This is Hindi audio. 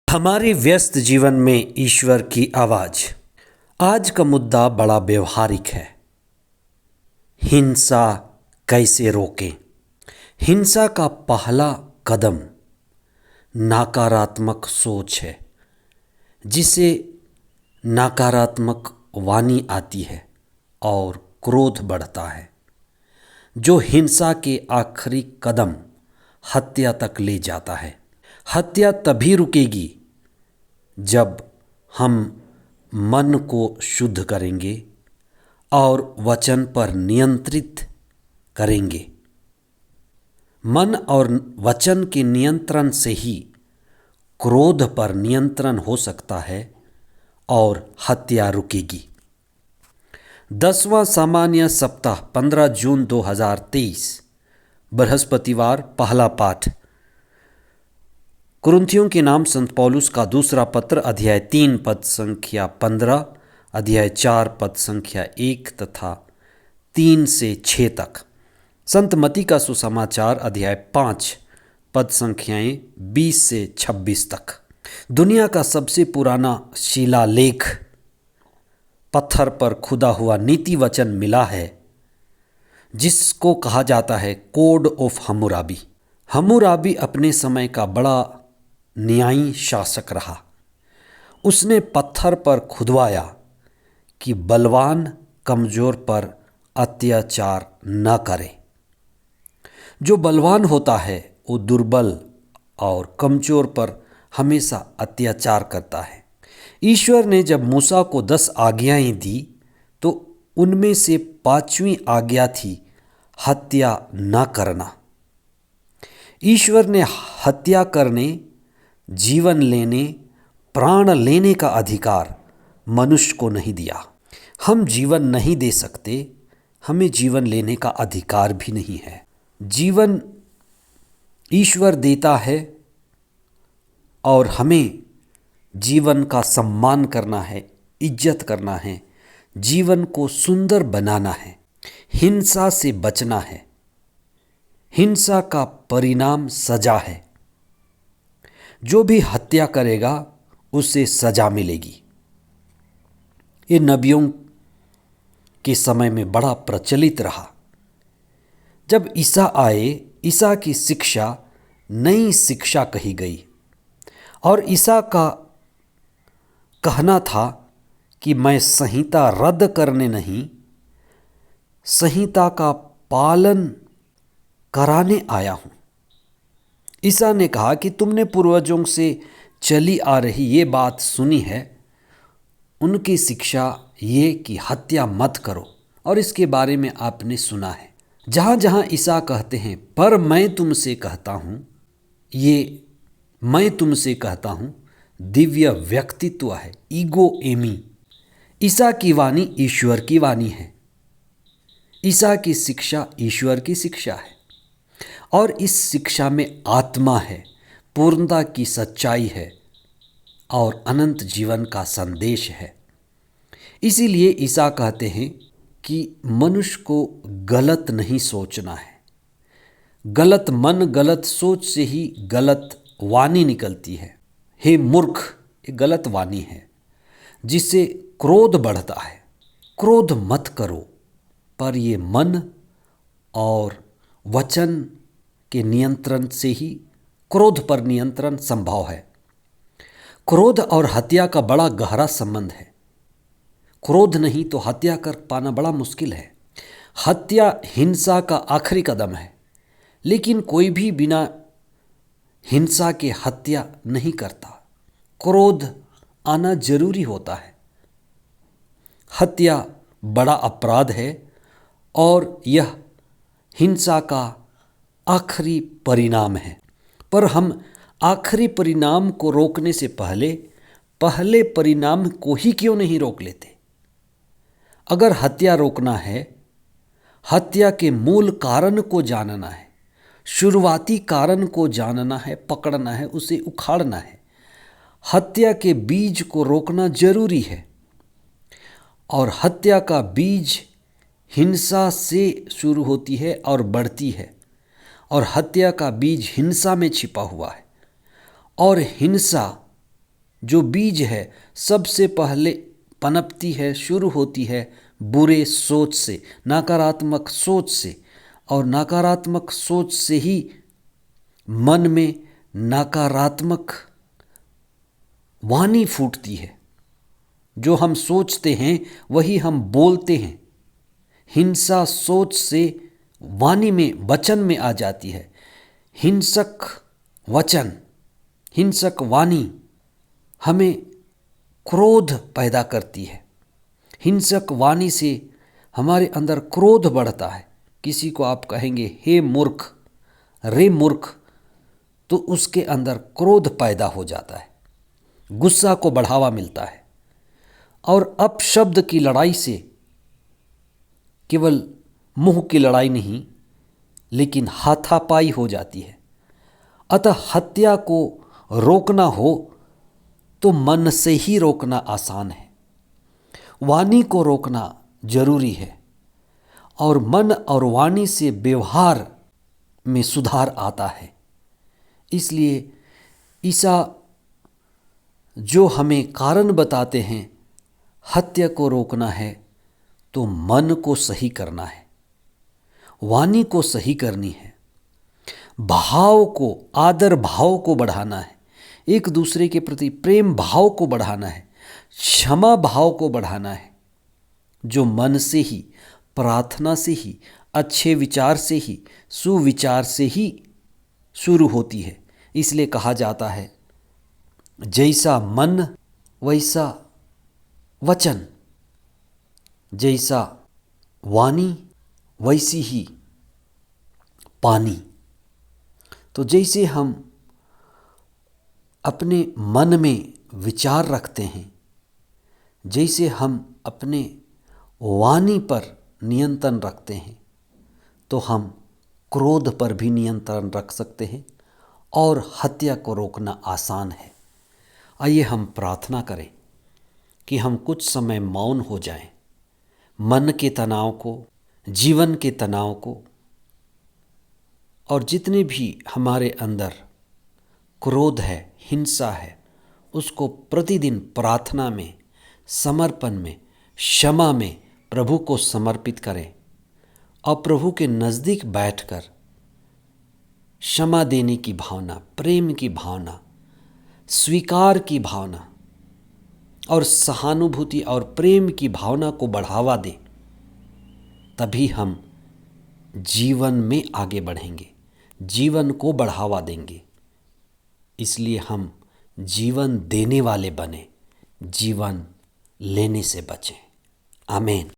हमारे व्यस्त जीवन में ईश्वर की आवाज। आज का मुद्दा बड़ा व्यवहारिक है। हिंसा कैसे रोकें? हिंसा का पहला कदम नकारात्मक सोच है, जिसे नकारात्मक वाणी आती है और क्रोध बढ़ता है, जो हिंसा के आखिरी कदम हत्या तक ले जाता है। हत्या तभी रुकेगी जब हम मन को शुद्ध करेंगे और वचन पर नियंत्रित करेंगे। मन और वचन के नियंत्रण से ही क्रोध पर नियंत्रण हो सकता है और हत्या रुकेगी। 10वां सामान्य सप्ताह 15 जून 2023, बृहस्पतिवार। पहला पाठ कुरिन्थियों के नाम संत पौलुस का दूसरा पत्र, अध्याय 3 पद संख्या 15, अध्याय 4 पद संख्या 1 तथा 3 से 6 तक। संत मती का सुसमाचार, अध्याय 5 पद संख्याएं 20 से 26 तक। दुनिया का सबसे पुराना शिलालेख पत्थर पर खुदा हुआ नीति वचन मिला है, जिसको कहा जाता है कोड ऑफ हम्मुराबी। हम्मुराबी अपने समय का बड़ा न्यायी शासक रहा। उसने पत्थर पर खुदवाया कि बलवान कमजोर पर अत्याचार न करे। जो बलवान होता है वो दुर्बल और कमजोर पर हमेशा अत्याचार करता है। ईश्वर ने जब मूसा को 10 आज्ञाएं दी तो उनमें से 5वीं आज्ञा थी हत्या न करना। ईश्वर ने हत्या करने, जीवन लेने, प्राण लेने का अधिकार मनुष्य को नहीं दिया। हम जीवन नहीं दे सकते, हमें जीवन लेने का अधिकार भी नहीं है। जीवन ईश्वर देता है और हमें जीवन का सम्मान करना है, इज्जत करना है, जीवन को सुंदर बनाना है, हिंसा से बचना है। हिंसा का परिणाम सजा है। जो भी हत्या करेगा उसे सजा मिलेगी। ये नबियों के समय में बड़ा प्रचलित रहा। जब ईसा आए, ईसा की शिक्षा नई शिक्षा कही गई और ईसा का कहना था कि मैं संहिता रद्द करने नहीं, संहिता का पालन कराने आया हूँ। ईसा ने कहा कि तुमने पूर्वजों से चली आ रही ये बात सुनी है, उनकी शिक्षा ये कि हत्या मत करो, और इसके बारे में आपने सुना है। जहाँ जहाँ ईसा कहते हैं पर मैं तुमसे कहता हूँ, ये मैं तुमसे कहता हूँ दिव्य व्यक्तित्व है, ईगो एमी। ईसा की वाणी ईश्वर की वाणी है। ईसा की शिक्षा ईश्वर की शिक्षा है और इस शिक्षा में आत्मा है, पूर्णता की सच्चाई है और अनंत जीवन का संदेश है। इसीलिए ईसा कहते हैं कि मनुष्य को गलत नहीं सोचना है। गलत मन, गलत सोच से ही गलत वाणी निकलती है। हे मूर्ख, ये गलत वाणी है जिससे क्रोध बढ़ता है। क्रोध मत करो, पर ये मन और वचन के नियंत्रण से ही क्रोध पर नियंत्रण संभव है। क्रोध और हत्या का बड़ा गहरा संबंध है। क्रोध नहीं तो हत्या कर पाना बड़ा मुश्किल है। हत्या हिंसा का आखिरी कदम है, लेकिन कोई भी बिना हिंसा के हत्या नहीं करता। क्रोध आना जरूरी होता है। हत्या बड़ा अपराध है और यह हिंसा का आखिरी परिणाम है। पर हम आखिरी परिणाम को रोकने से पहले परिणाम को ही क्यों नहीं रोक लेते? अगर हत्या रोकना है, हत्या के मूल कारण को जानना है, शुरुआती कारण को जानना है, पकड़ना है, उसे उखाड़ना है। हत्या के बीज को रोकना जरूरी है और हत्या का बीज हिंसा से शुरू होती है और बढ़ती है, और हत्या का बीज हिंसा में छिपा हुआ है और हिंसा जो बीज है सबसे पहले पनपती है, शुरू होती है बुरे सोच से, नकारात्मक सोच से। और नकारात्मक सोच से ही मन में नकारात्मक वाणी फूटती है। जो हम सोचते हैं वही हम बोलते हैं। हिंसा सोच से वाणी में, वचन में आ जाती है। हिंसक वचन, हिंसक वाणी हमें क्रोध पैदा करती है। हिंसक वाणी से हमारे अंदर क्रोध बढ़ता है। किसी को आप कहेंगे हे मूर्ख, रे मूर्ख, तो उसके अंदर क्रोध पैदा हो जाता है, गुस्सा को बढ़ावा मिलता है। और अपशब्द की लड़ाई से केवल मुंह की लड़ाई नहीं, लेकिन हाथापाई हो जाती है। अतः हत्या को रोकना हो तो मन से ही रोकना आसान है। वाणी को रोकना जरूरी है। और मन और वाणी से व्यवहार में सुधार आता है। इसलिए ईसा जो हमें कारण बताते हैं हत्या को रोकना है तो मन को सही करना है, वाणी को सही करनी है, भाव को, आदर भाव को बढ़ाना है, एक दूसरे के प्रति प्रेम भाव को बढ़ाना है, क्षमा भाव को बढ़ाना है, जो मन से ही, प्रार्थना से ही, अच्छे विचार से ही, सुविचार से ही शुरू होती है। इसलिए कहा जाता है जैसा मन वैसा वचन, जैसा वाणी वैसी ही पानी। तो जैसे हम अपने मन में विचार रखते हैं, जैसे हम अपने वाणी पर नियंत्रण रखते हैं, तो हम क्रोध पर भी नियंत्रण रख सकते हैं और हत्या को रोकना आसान है। आइए हम प्रार्थना करें कि हम कुछ समय मौन हो जाएं, मन के तनाव को, जीवन के तनाव को, और जितने भी हमारे अंदर क्रोध है, हिंसा है, उसको प्रतिदिन प्रार्थना में, समर्पण में, क्षमा में प्रभु को समर्पित करें और प्रभु के नज़दीक बैठकर क्षमा देने की भावना, प्रेम की भावना, स्वीकार की भावना और सहानुभूति और प्रेम की भावना को बढ़ावा दें। तभी हम जीवन में आगे बढ़ेंगे, जीवन को बढ़ावा देंगे। इसलिए हम जीवन देने वाले बने, जीवन लेने से बचें। आमीन।